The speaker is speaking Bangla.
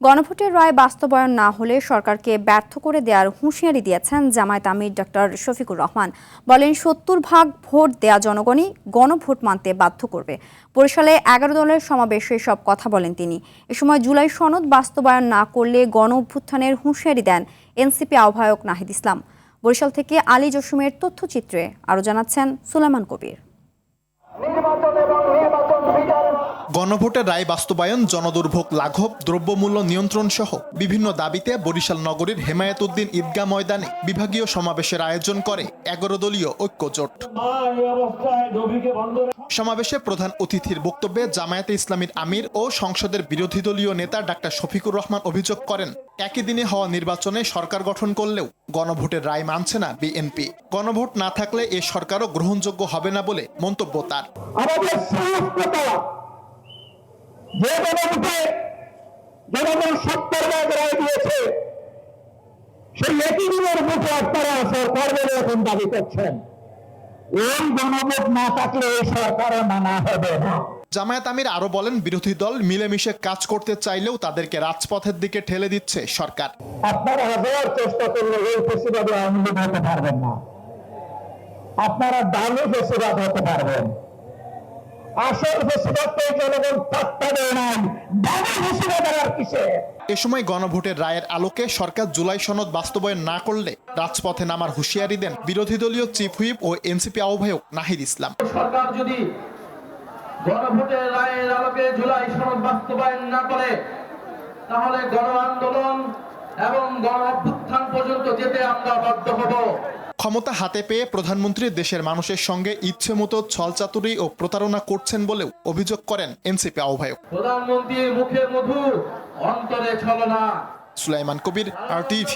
গণভোটের রায় বাস্তবায়ন না হলে সরকারকে ব্যর্থ করে দেওয়ার হুঁশিয়ারি দিয়েছেন জামায়াত আমির ডক্টর শফিকুর রহমান। বলেন ৭০% ভোট দেয়া জনগণই গণভোট মানতে বাধ্য করবে। বরিশালে ১১ দলের সমাবেশে সব কথা বলেন তিনি। এ সময় জুলাই সনদ বাস্তবায়ন না করলে গণ অভ্যুত্থানের হুঁশিয়ারি দেন এনসিপি আহ্বায়ক নাহিদ ইসলাম। বরিশাল থেকে আলী জসুমের তথ্যচিত্রে আরও জানাচ্ছেন সুলাইমান কবির। গণভোটের রায় বাস্তবায়ন, জনদুর্ভোগ লাঘব, দ্রব্যমূল্য নিয়ন্ত্রণ সহ বিভিন্ন দাবিতে বরিশাল নগরীর হেমায়েতুদ্দিন ঈদগাহ ময়দানে বিভাগীয় সমাবেশের আয়োজন করে ১১ দলীয় ঐক্যজোট। সমাবেশে প্রধান অতিথির বক্তব্যে জামায়াতে ইসলামীর আমির ও সংসদের বিরোধী দলীয় নেতা ডাক্তার শফিকুর রহমান অভিযোগ করেন, একই দিনে হওয়া নির্বাচনে সরকার গঠন করলেও গণভোটের রায় মানছে না বিএনপি। গণভোট না থাকলে এ সরকারও গ্রহণযোগ্য হবে না বলে মন্তব্য তার। যে গণভোটে জনগণ ৭০% রায় দিয়েছে, সেই একই দিনের ভোটে আপনারা সরকার বলে এখন দাবি করছেন। এই গণভোট না থাকলে এই সরকারও মানা হবে না। জামায়াত আমির আরো বলেন, বিরোধী দল মিলেমিশে কাজ করতে চাইলেও তাদেরকে রাজপথের দিকে ঠেলে দিচ্ছে সরকার। আপনারা হাজার চেষ্টা করলে এই ফেসিবাদে আওয়ামী লীগ হতে পারবেন না। আপনারা দামি ফেসিবাদ হতে পারবেন। আসল ফেসিবাদকে জনগণ পাত্তা দেয় নাই, দামি ফেসিবাদ আর কিসে। এ সময় গণভোটের রায়ের আলোকে সরকার জুলাই সনদ বাস্তবায়ন না করলে রাজপথে নামার হুঁশিয়ারি দেন বিরোধী দলীয় চিফ হুইপ ও এনসিপি আহ্বায়ক নাহিদ ইসলাম। সরকার যদি গণভোটের রায়ের আলোকে জুলাই সনদ বাস্তবায়ন না করে, তাহলে গণ আন্দোলন এবং গণ অভ্যুত্থান পর্যন্ত যেতে আমরা বাধ্য হব। ক্ষমতা হাতে পেয়ে প্রধানমন্ত্রী দেশের মানুষের সঙ্গে ইচ্ছে মতো ছলচাতুরি ও প্রতারণা করছেন বলেও অভিযোগ করেন এনসিপি আহ্বায়ক। প্রধানমন্ত্রীর মুখে মধু, অন্তরে ছলনা। সুলাইমান কবির, RTV।